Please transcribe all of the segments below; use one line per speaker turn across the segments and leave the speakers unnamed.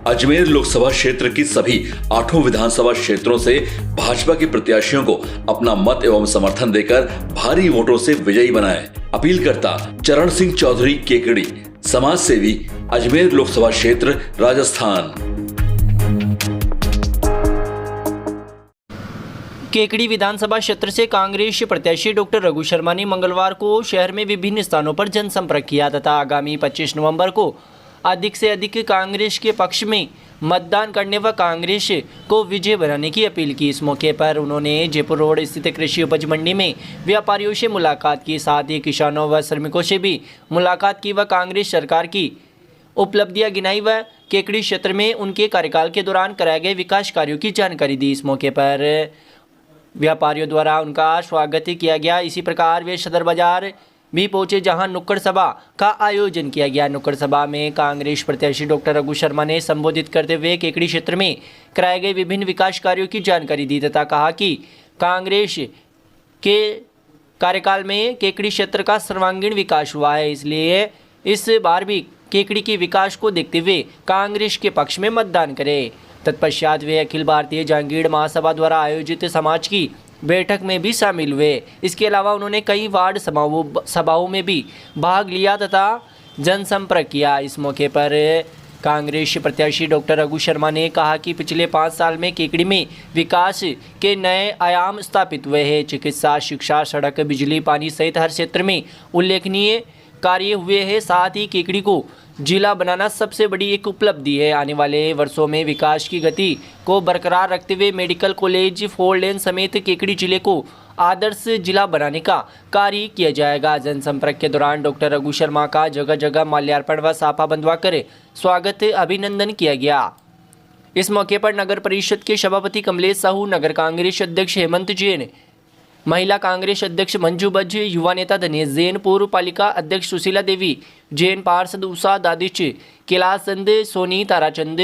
अजमेर लोकसभा क्षेत्र की सभी 8 विधानसभा क्षेत्रों से भाजपा के प्रत्याशियों को अपना मत एवं समर्थन देकर भारी वोटों से विजयी बनाएं। अपील करता चरण सिंह चौधरी केकड़ी, समाज सेवी, अजमेर लोकसभा क्षेत्र, राजस्थान।
केकड़ी विधानसभा क्षेत्र से कांग्रेस प्रत्याशी डॉक्टर रघु शर्मा ने मंगलवार को शहर में विभिन्न स्थानों पर जनसंपर्क किया तथा आगामी 25 नवंबर को अधिक से अधिक कांग्रेस के पक्ष में मतदान करने व कांग्रेस को विजय बनाने की अपील की। इस मौके पर उन्होंने जयपुर रोड स्थित कृषि उपज मंडी में व्यापारियों से मुलाकात की, साथ ही किसानों व श्रमिकों से भी मुलाकात की व कांग्रेस सरकार की उपलब्धियां गिनाई व केकड़ी क्षेत्र में उनके कार्यकाल के दौरान कराए गए विकास कार्यों की जानकारी दी। इस मौके पर व्यापारियों द्वारा उनका स्वागत किया गया। इसी प्रकार वे सदर बाजार भी पहुंचे, जहां नुक्कड़ सभा का आयोजन किया गया। नुक्कड़ सभा में कांग्रेस प्रत्याशी डॉक्टर रघु शर्मा ने संबोधित करते हुए केकड़ी क्षेत्र में कराए गए विभिन्न विकास कार्यों की जानकारी दी तथा कहा कि कांग्रेस के कार्यकाल में केकड़ी क्षेत्र का सर्वांगीण विकास हुआ है, इसलिए इस बार भी केकड़ी के विकास को देखते हुए कांग्रेस के पक्ष में मतदान करें। तत्पश्चात वे अखिल भारतीय जहांगीर महासभा द्वारा आयोजित समाज की बैठक में भी शामिल हुए। इसके अलावा उन्होंने कई वार्ड सभाओं में भी भाग लिया तथा जनसंपर्क किया। इस मौके पर कांग्रेस प्रत्याशी डॉक्टर रघु शर्मा ने कहा कि पिछले 5 साल में केकड़ी में विकास के नए आयाम स्थापित हुए हैं। चिकित्सा, शिक्षा, सड़क, बिजली, पानी सहित हर क्षेत्र में उल्लेखनीय कार्य हुए हैं। साथ ही केकड़ी को जिला बनाना सबसे बड़ी एक उपलब्धि है। आने वाले वर्षों में विकास की गति को बरकरार रखते हुए मेडिकल कॉलेज, 4 लेन समेत केकड़ी जिले को आदर्श जिला बनाने का कार्य किया जाएगा। जनसंपर्क के दौरान डॉक्टर रघु शर्मा का जगह जगह माल्यार्पण व साफा बंधवा कर स्वागत अभिनंदन किया गया। इस मौके पर नगर परिषद के सभापति कमलेश साहू, नगर कांग्रेस अध्यक्ष हेमंत जैन, महिला कांग्रेस अध्यक्ष मंजू बज, युवा नेता धनेश जैन, पूर्व पालिका अध्यक्ष सुशीला देवी जैन, पार्षद उषा दादिच, कैलाश चंद सोनी, ताराचंद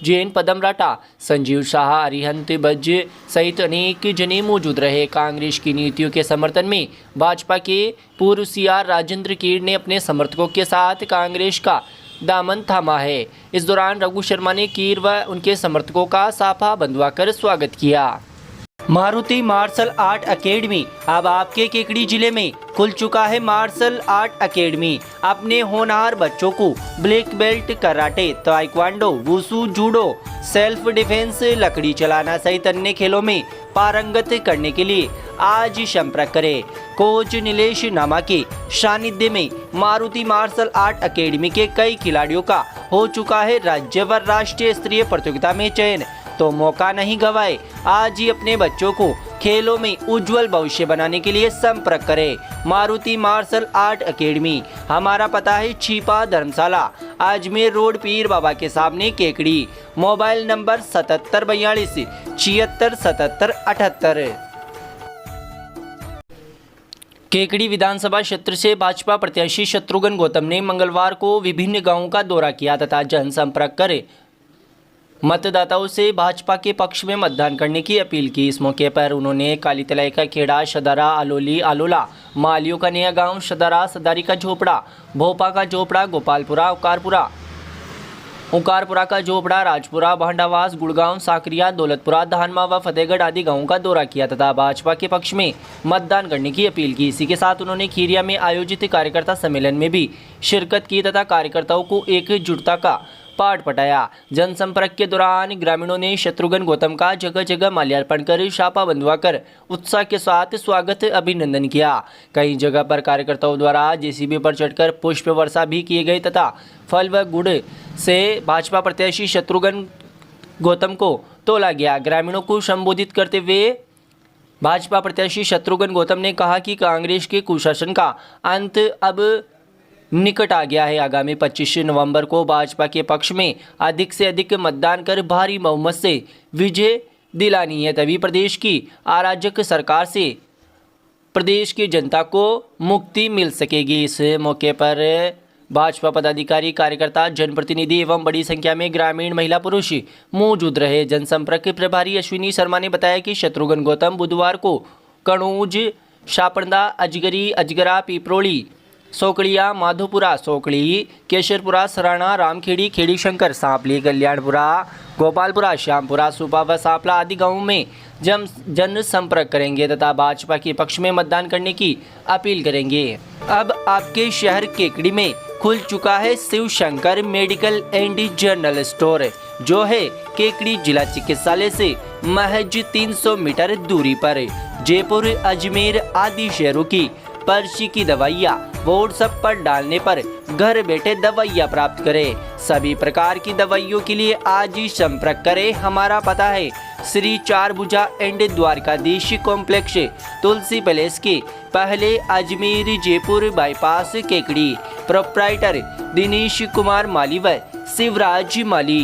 जैन, पदम राठा, संजीव शाह, अरिहंत बज सहित अनेक जने मौजूद रहे। कांग्रेस की नीतियों के समर्थन में भाजपा के पूर्व सीआर राजेंद्र कीर ने अपने समर्थकों के साथ कांग्रेस का दामन थामा है। इस दौरान रघु शर्मा ने कीर व उनके समर्थकों का साफा बंधवा कर स्वागत किया। मारुति मार्शल आर्ट अकेडमी अब आपके केकड़ी जिले में खुल चुका है। मार्शल आर्ट अकेडमी अपने होनहार बच्चों को black belt, karate, taekwondo, wushu, judo, self defence, लकड़ी चलाना सहित अन्य खेलों में पारंगत करने के लिए आज ही संपर्क करें। कोच नीलेश नामा के सानिध्य में मारुति मार्शल आर्ट अकेडमी के कई खिलाड़ियों का हो चुका है राज्य व राष्ट्रीय स्तरीय प्रतियोगिता में चयन, तो मौका नहीं गवाए। आज ही अपने बच्चों को खेलों में उज्जवल भविष्य बनाने के लिए संपर्क करें। मारुति मार्शल आर्ट अकेडमी, हमारा पता है छिपा धर्मशाला, अजमेर रोड, पीर बाबा के सामने, केकड़ी। Mobile number 7742 76 77 78। केकड़ी विधानसभा क्षेत्र से भाजपा प्रत्याशी शत्रुघ्न गौतम ने मंगलवार को विभिन्न गांवों का दौरा किया तथा जनसंपर्क कर मतदाताओं से भाजपा के पक्ष में मतदान करने की अपील की। इस मौके पर उन्होंने काली तलाई का खेड़ा, सदारा, अलोली, आलोला, मालियों का नया गांव, सदारा, सदारी का झोपड़ा, भोपा का झोपड़ा, गोपालपुरा, उकारपुरा का झोपड़ा, राजपुरा, भांडावास, गुड़गांव, साकरिया, दौलतपुरा, धानमा व फतेहगढ़ आदि गांवों का दौरा किया तथा भाजपा के पक्ष में मतदान करने की अपील की। इसी के साथ उन्होंने खीरिया में आयोजित कार्यकर्ता सम्मेलन में भी शिरकत की तथा कार्यकर्ताओं को एकजुटता का पाठ पढ़ाया। जनसंपर्क के दौरान ग्रामीणों ने शत्रुघ्न गौतम का जगह जगह माल्यार्पण कर शापा बंधवा कर उत्साह के साथ स्वागत अभिनंदन किया। कई जगह पर कार्यकर्ताओं द्वारा जेसीबी पर चढ़कर पुष्प वर्षा भी किए गए तथा फल व गुड़ से भाजपा प्रत्याशी शत्रुघ्न गौतम को तोला गया। ग्रामीणों को संबोधित करते हुए भाजपा प्रत्याशी शत्रुघ्न गौतम ने कहा कि कांग्रेस के कुशासन का अंत अब निकट आ गया है। आगामी 25 नवंबर को भाजपा के पक्ष में अधिक से अधिक मतदान कर भारी बहुमत से विजय दिलानी है, तभी प्रदेश की अराजक सरकार से प्रदेश की जनता को मुक्ति मिल सकेगी। इस मौके पर भाजपा पदाधिकारी, कार्यकर्ता, जनप्रतिनिधि एवं बड़ी संख्या में ग्रामीण महिला पुरुष मौजूद रहे। जनसंपर्क प्रभारी अश्विनी शर्मा ने बताया कि शत्रुघ्न गौतम बुधवार को कनौज, शापरदा, अजगरी, अजगरा, पिपरोली, सोकड़िया, माधोपुरा, सोकड़ी, केशरपुरा, सराणा, रामखेड़ी, खेड़ी शंकर, सांपली, कल्याणपुरा, गोपालपुरा, श्यामपुरा, सुपा व सांपला आदि गांवों में जन संपर्क करेंगे तथा भाजपा के पक्ष में मतदान करने की अपील करेंगे। अब आपके शहर केकड़ी में खुल चुका है Shiv Shankar medical and general store, जो है केकड़ी जिला चिकित्सालय से महज 300 मीटर दूरी पर। जयपुर, अजमेर आदि शहरों की पर्ची की दवाइयाँ व्हाट्सएप पर डालने पर घर बैठे दवाइयाँ प्राप्त करें। सभी प्रकार की दवाइयों के लिए आज ही संपर्क करें। हमारा पता है श्री चार भुजा and Dwarkadhish complex, Tulsi palace के पहले, अजमेर जयपुर बाईपास, केकड़ी। प्रोप्राइटर दिनेश कुमार माली व शिवराज माली।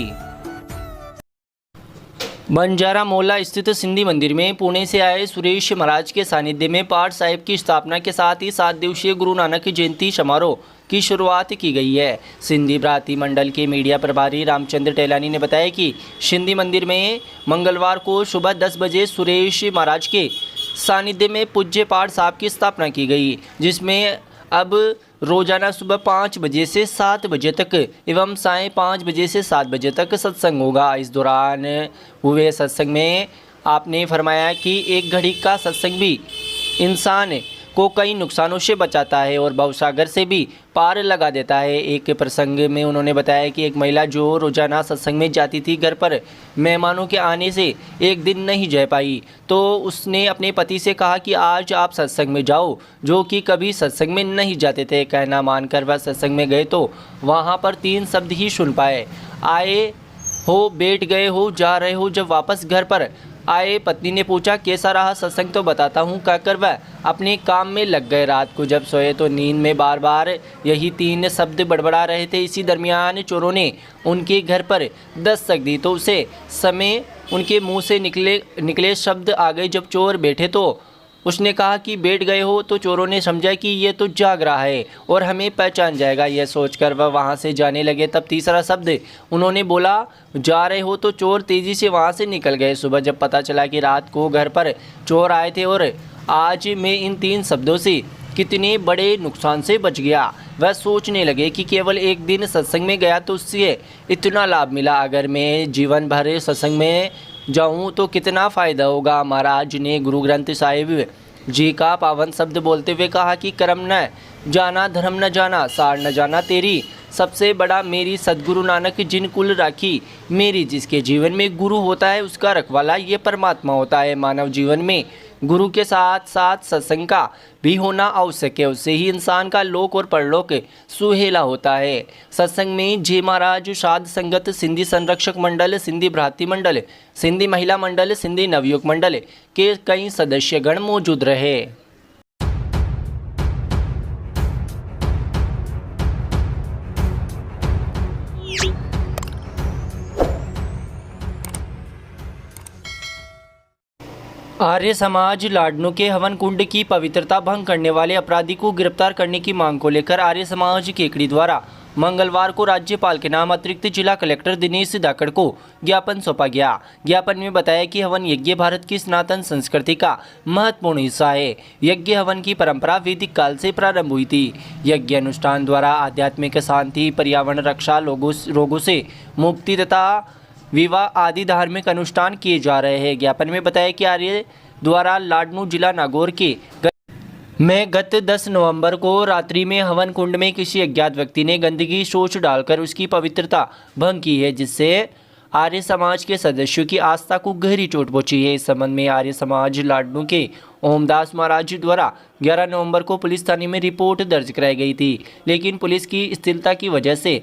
बंजारा मोहल्ला स्थित सिंधी मंदिर में पुणे से आए सुरेश महाराज के सानिध्य में पाठ साहिब की स्थापना के साथ ही 7 दिवसीय गुरु नानक जयंती समारोह की शुरुआत की गई है। सिंधी भ्राती मंडल के मीडिया प्रभारी रामचंद्र टेलानी ने बताया कि सिंधी मंदिर में मंगलवार को सुबह 10 बजे सुरेश महाराज के सानिध्य में पूज्य पाठ साहिब की स्थापना की गई, जिसमें अब रोजाना सुबह 5 बजे से 7 बजे तक एवं सायं 5 बजे से 7 बजे तक सत्संग होगा। इस दौरान हुए सत्संग में आपने फरमाया कि एक घड़ी का सत्संग भी इंसान को कई नुकसानों से बचाता है और भवसागर से भी पार लगा देता है। एक प्रसंग में उन्होंने बताया कि एक महिला जो रोजाना सत्संग में जाती थी, घर पर मेहमानों के आने से एक दिन नहीं जा पाई, तो उसने अपने पति से कहा कि आज आप सत्संग में जाओ, जो कि कभी सत्संग में नहीं जाते थे। कहना मानकर वह सत्संग में गए तो वहाँ पर 3 शब्द ही सुन पाए, आए हो, बैठ गए हो, जा रहे हो। जब वापस घर पर आए, पत्नी ने पूछा कैसा रहा सत्संग, तो बताता हूँ कहकर वह अपने काम में लग गए। रात को जब सोए तो नींद में बार बार यही 3 शब्द बड़बड़ा रहे थे। इसी दरमियान चोरों ने उनके घर पर दस्तक दी तो उसे समय उनके मुंह से निकले शब्द आ गए। जब चोर बैठे तो उसने कहा कि बैठ गए हो, तो चोरों ने समझा कि ये तो जाग रहा है और हमें पहचान जाएगा। यह सोचकर वह वहाँ से जाने लगे। तब तीसरा शब्द उन्होंने बोला, जा रहे हो, तो चोर तेज़ी से वहाँ से निकल गए। सुबह जब पता चला कि रात को घर पर चोर आए थे और आज मैं इन 3 शब्दों से कितने बड़े नुकसान से बच गया, वह सोचने लगे कि केवल एक दिन सत्संग में गया तो उससे इतना लाभ मिला, अगर मैं जीवन भर सत्संग में जाऊं तो कितना फ़ायदा होगा। महाराज ने गुरु ग्रंथ साहिब जी का पावन शब्द बोलते हुए कहा कि कर्म न जाना, धर्म न जाना, सार न जाना तेरी, सबसे बड़ा मेरी सद्गुरु नानक जिन कुल राखी मेरी। जिसके जीवन में गुरु होता है उसका रखवाला ये परमात्मा होता है। मानव जीवन में गुरु के साथ साथ सत्संग का भी होना आवश्यक है, उससे ही इंसान का लोक और परलोक सुहेला होता है। सत्संग में जय महाराज, साध संगत, सिंधी संरक्षक मंडल, सिंधी भ्राती मंडल, सिंधी महिला मंडल, सिंधी नवयुग मंडल के कई सदस्यगण मौजूद रहे। आर्य समाज लाडनू के हवन कुंड की पवित्रता भंग करने वाले अपराधी को गिरफ्तार करने की मांग को लेकर आर्य समाज केकड़ी द्वारा मंगलवार को राज्यपाल के नाम अतिरिक्त जिला कलेक्टर दिनेश धाकड़ को ज्ञापन सौंपा गया। ज्ञापन में बताया कि हवन यज्ञ भारत की सनातन संस्कृति का महत्वपूर्ण हिस्सा है। यज्ञ हवन की परंपरा वैदिक काल से प्रारंभ हुई थी। यज्ञ अनुष्ठान द्वारा आध्यात्मिक शांति, पर्यावरण रक्षा, रोगों से मुक्ति तथा विवाह आदि धार्मिक अनुष्ठान किए जा रहे हैं। ज्ञापन में बताया कि आर्य द्वारा लाडनू जिला नागौर के में गत 10 नवंबर को रात्रि में हवन कुंड में किसी अज्ञात व्यक्ति ने गंदगी शौच डालकर उसकी पवित्रता भंग की है, जिससे आर्य समाज के सदस्यों की आस्था को गहरी चोट पहुंची है। इस संबंध में आर्य समाज लाडनू के ओमदास महाराज द्वारा 11 नवंबर को पुलिस थाने में रिपोर्ट दर्ज कराई गई थी, लेकिन पुलिस की स्थिरता की वजह से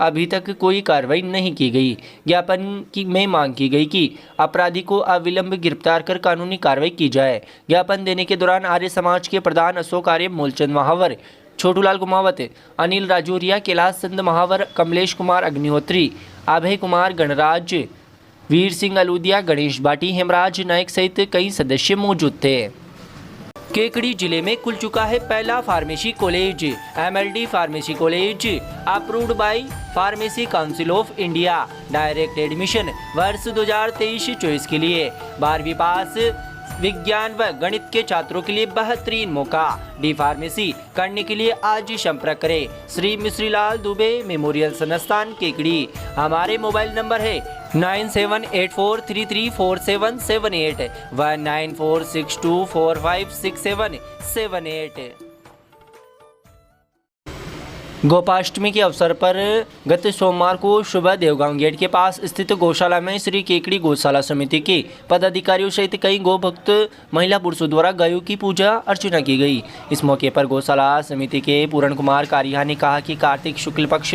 अभी तक कोई कार्रवाई नहीं की गई। ज्ञापन में मांग की गई कि अपराधी को अविलंब गिरफ्तार कर कानूनी कार्रवाई की जाए। ज्ञापन देने के दौरान आर्य समाज के प्रधान अशोक आर्य, मूलचंद महावर, छोटूलाल कुमावत, अनिल राजौरिया, कैलाश चंद महावर, कमलेश कुमार अग्निहोत्री, अभय कुमार गणराज, वीर सिंह अलूदिया, गणेश बाटी, हेमराज नायक सहित कई सदस्य मौजूद थे। केकड़ी जिले में खुल चुका है पहला pharmacy college. MLD pharmacy college approved by pharmacy council of India. Direct admission वर्ष 2023-24 के लिए 12वीं पास विज्ञान व गणित के छात्रों के लिए बेहतरीन मौका। डी फार्मेसी करने के लिए आज ही संपर्क करें श्री मिश्रीलाल दुबे मेमोरियल संस्थान केकड़ी। हमारे मोबाइल नंबर है 9784334778 व 9462456778। गोपाष्टमी के अवसर पर गत सोमवार को सुबह देवगांव गेट के पास स्थित गौशाला में श्री केकड़ी गौशाला समिति के पदाधिकारियों सहित कई गौ भक्त महिला पुरुषों द्वारा गायों की पूजा अर्चना की गई। इस मौके पर गौशाला समिति के पूर्ण कुमार कारिया ने कहा कि कार्तिक शुक्ल पक्ष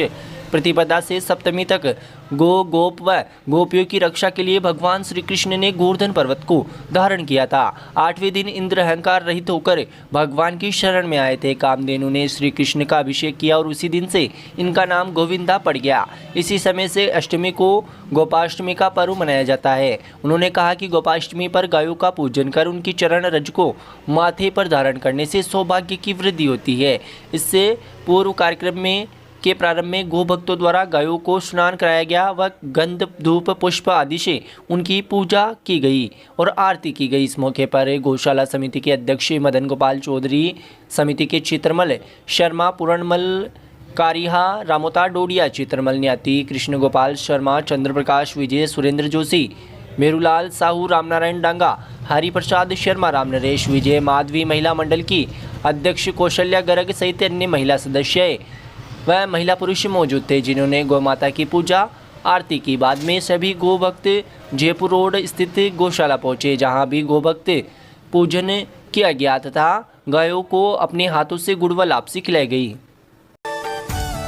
प्रतिपदा से सप्तमी तक गोप व गोपियों की रक्षा के लिए भगवान श्री कृष्ण ने गोवर्धन पर्वत को धारण किया था। 8वें दिन इंद्र अहंकार रहित होकर भगवान की शरण में आए थे। कामधेनु ने श्री कृष्ण का अभिषेक किया और उसी दिन से इनका नाम गोविंदा पड़ गया। इसी समय से अष्टमी को गोपाष्टमी का पर्व मनाया जाता है। उन्होंने कहा कि गोपाष्टमी पर गायों का पूजन कर उनकी चरण रज को माथे पर धारण करने से सौभाग्य की वृद्धि होती है। इससे पूर्व कार्यक्रम में के प्रारंभ में गौ भक्तों द्वारा गायों को स्नान कराया गया व गंध धूप पुष्प आदि से उनकी पूजा की गई और आरती की गई। इस मौके पर गौशाला समिति के अध्यक्ष मदन गोपाल चौधरी, समिति के चित्रमल शर्मा, पूरणमल कारिहा, रामोता डोडिया, चित्रमल न्याती, कृष्ण गोपाल शर्मा, चंद्र प्रकाश विजय, सुरेंद्र जोशी, मेरूलाल साहू, रामनारायण डांगा, हरिप्रसाद शर्मा, राम नरेश विजय, माधवी महिला मंडल की अध्यक्ष कौशल्या गर्ग सहित अन्य महिला सदस्य व महिला पुरुष मौजूद थे, जिन्होंने गौ माता की पूजा आरती की। बाद में सभी गौ भक्त जयपुर रोड स्थित गौशाला पहुंचे, जहां भी गौ भक्त पूजन किया गया तथा गायों को अपने हाथों से गुड़ व लापसी खिलाई गई।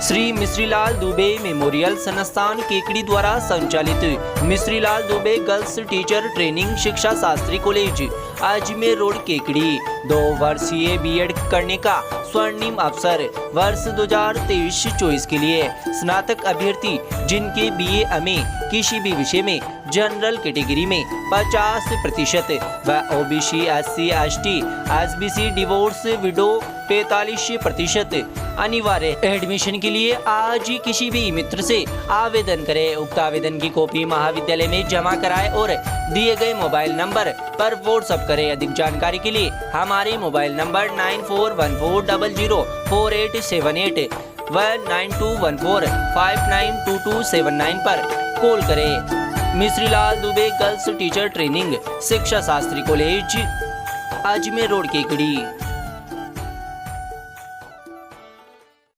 श्री मिश्रीलाल दुबे मेमोरियल संस्थान केकड़ी द्वारा संचालित Mishrilal Dubey girls teacher training शिक्षा शास्त्री कॉलेज अजमेर रोड केकड़ी 2 वर्षीय बीएड करने का स्वर्णिम अवसर। वर्ष 2023-24 के लिए स्नातक अभ्यर्थी जिनके बीए में किसी भी विषय में जनरल कैटेगरी में 50% व OBC, SC, ST, SBC, divorce, window 45% अनिवार्य। एडमिशन के लिए आज ही किसी भी मित्र से आवेदन करें। उक्त आवेदन की कॉपी महाविद्यालय में जमा कराएं और दिए गए मोबाइल नंबर पर व्हाट्सएप करें। अधिक जानकारी के लिए हमारे मोबाइल नंबर 9414004878 व 9214592279 पर कॉल करें। Mishrilal Dubey girls teacher training शिक्षा शास्त्री कॉलेज अजमेर रोड केकड़ी।